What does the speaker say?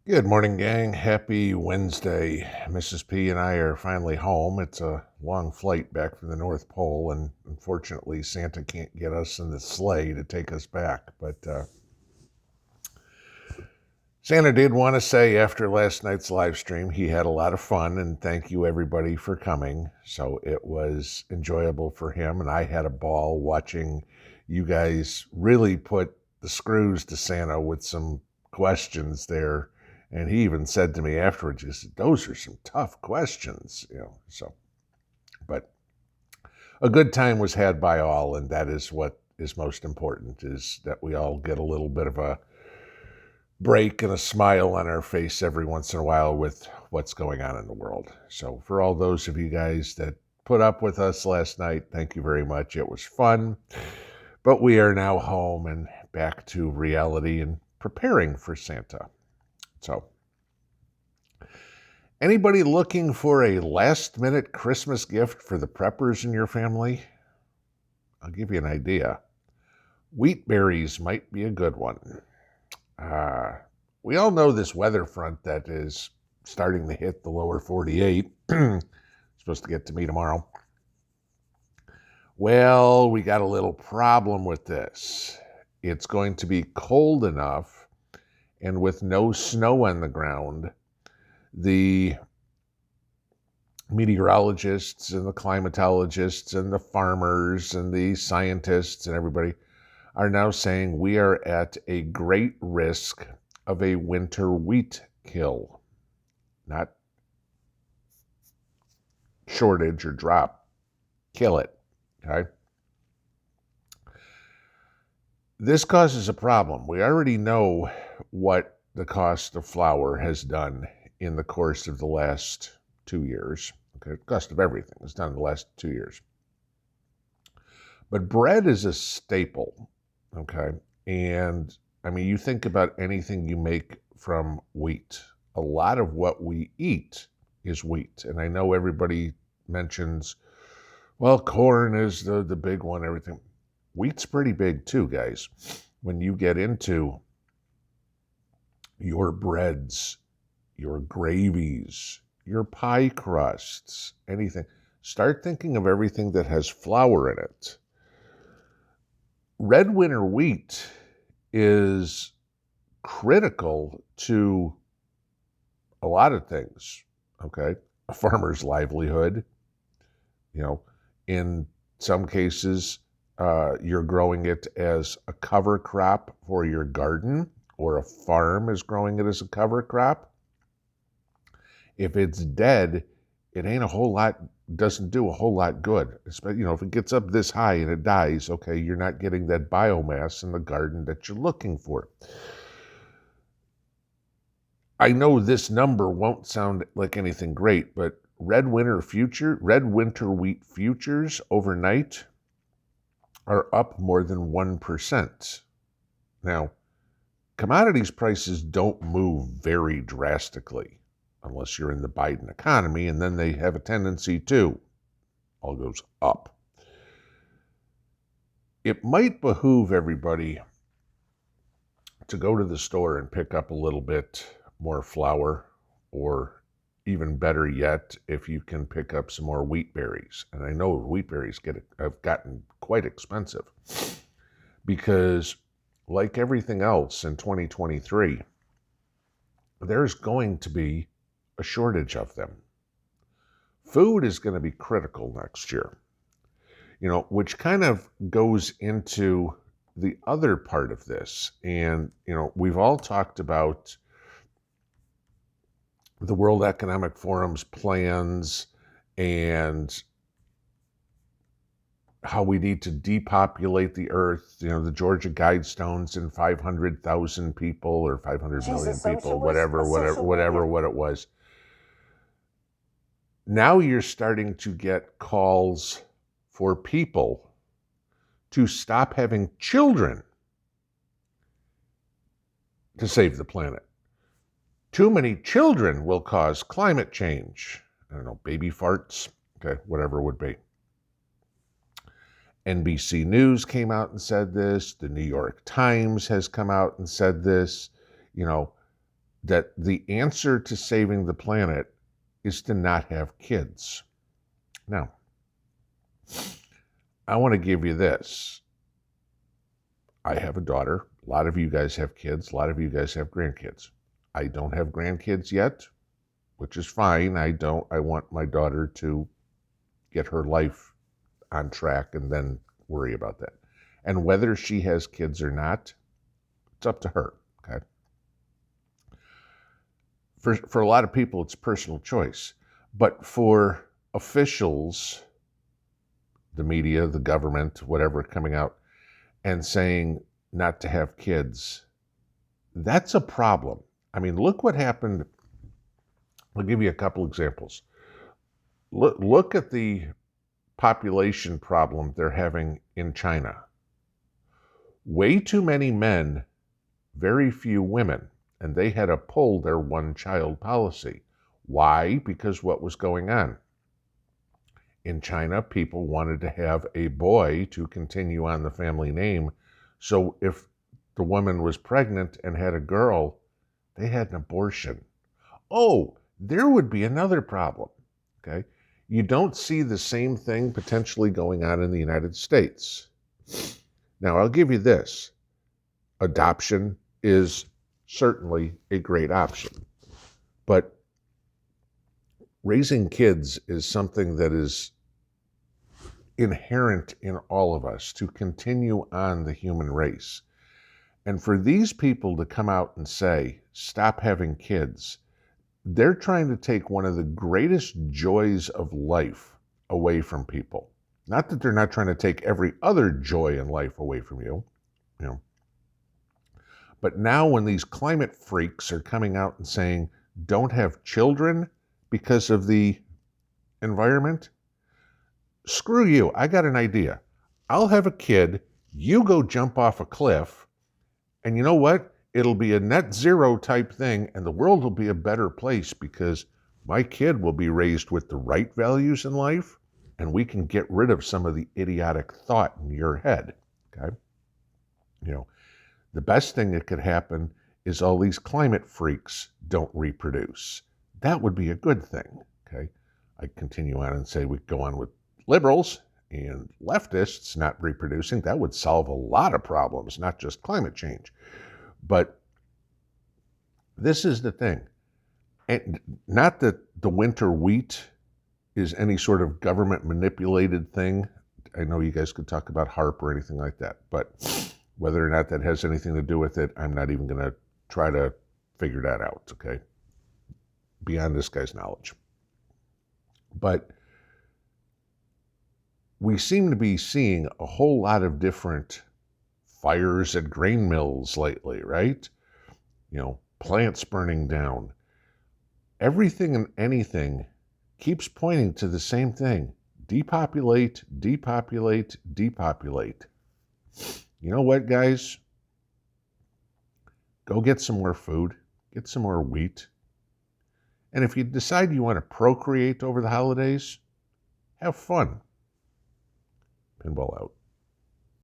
Good morning, gang. Happy Wednesday. Mrs. P and I are finally home. It's a long flight back from the North Pole, and unfortunately, Santa can't get us in the sleigh to take us back. But Santa did want to say after last night's live stream, he had a lot of fun, and thank you everybody for coming. So it was enjoyable for him, and I had a ball watching you guys really put the screws to Santa with some questions there. And he even said to me afterwards, he said, those are some tough questions. But a good time was had by all, and that is what is most important, is that we all get a little bit of a break and a smile on our face every once in a while with what's going on in the world. So for all those of you guys that put up with us last night, thank you very much. It was fun, but we are now home and back to reality and preparing for Santa. So anybody looking for a last-minute Christmas gift for the preppers in your family? I'll give you an idea. Wheat berries might be a good one. We all know this weather front that is starting to hit the lower 48. Supposed to get to me tomorrow. Well, we got a little problem with this. It's going to be cold enough, and with no snow on the ground, the meteorologists and the climatologists and the farmers and the scientists and everybody are now saying we are at a great risk of a winter wheat kill. Not shortage or drop. Kill it. Okay? This causes a problem. We already know what the cost of flour has done in the course of the last 2 years. Okay, the cost of everything is done in the last 2 years. But bread is a staple. Okay, and I mean, you think about anything you make from wheat. A lot of what we eat is wheat. And I know everybody mentions, well, corn is the big one, everything. Wheat's pretty big too, guys. When you get into your breads, your gravies, your pie crusts, anything, start thinking of everything that has flour in it. Red winter wheat is critical to a lot of things, okay? A farmer's livelihood, in some cases, you're growing it as a cover crop for your garden, or a farm is growing it as a cover crop. If it's dead, it ain't a whole lot, doesn't do a whole lot good. If it gets up this high and it dies, okay, you're not getting that biomass in the garden that you're looking for. I know this number won't sound like anything great, but red winter wheat futures overnight are up more than 1%. Now, commodities prices don't move very drastically unless you're in the Biden economy, and then they have a tendency to all goes up. It might behoove everybody to go to the store and pick up a little bit more flour, or even better yet, if you can pick up some more wheat berries. And I know wheat berries have gotten quite expensive because, like everything else in 2023, there's going to be a shortage of them. Food is going to be critical next year, which kind of goes into the other part of this. And, we've all talked about the World Economic Forum's plans and how we need to depopulate the earth, the Georgia Guidestones and 500,000 people or 500 million people, whatever what it was. Now you're starting to get calls for people to stop having children to save the planet. Too many children will cause climate change. I don't know, baby farts, okay, whatever it would be. NBC News came out and said this. The New York Times has come out and said this. that the answer to saving the planet is to not have kids. Now, I want to give you this. I have a daughter. A lot of you guys have kids. A lot of you guys have grandkids. I don't have grandkids yet, which is fine. I want my daughter to get her life on track and then worry about that. And whether she has kids or not, it's up to her, okay? For a lot of people, it's personal choice. But for officials, the media, the government, whatever, coming out and saying not to have kids, that's a problem. I mean, look what happened. I'll give you a couple examples. Look at the population problem they're having in China. Way too many men, very few women, and they had to pull their one-child policy. Why? Because what was going on? In China, people wanted to have a boy to continue on the family name. So if the woman was pregnant and had a girl, they had an abortion. Oh, there would be another problem, okay? You don't see the same thing potentially going on in the United States. Now, I'll give you this. Adoption is certainly a great option. But raising kids is something that is inherent in all of us to continue on the human race. And for these people to come out and say, stop having kids, they're trying to take one of the greatest joys of life away from people. Not that they're not trying to take every other joy in life away from you, but now when these climate freaks are coming out and saying, don't have children because of the environment, screw you, I got an idea. I'll have a kid, you go jump off a cliff, and you know what? It'll be a net zero type thing, and the world will be a better place because my kid will be raised with the right values in life, and we can get rid of some of the idiotic thought in your head, okay? The best thing that could happen is all these climate freaks don't reproduce. That would be a good thing, okay? I continue on and say we go on with liberals and leftists not reproducing. That would solve a lot of problems, not just climate change. But this is the thing. And not that the winter wheat is any sort of government manipulated thing. I know you guys could talk about HARP or anything like that, but whether or not that has anything to do with it, I'm not even going to try to figure that out, okay? Beyond this guy's knowledge. But we seem to be seeing a whole lot of different fires at grain mills lately, right? Plants burning down. Everything and anything keeps pointing to the same thing. Depopulate, depopulate, depopulate. You know what, guys? Go get some more food. Get some more wheat. And if you decide you want to procreate over the holidays, have fun. Pinball out.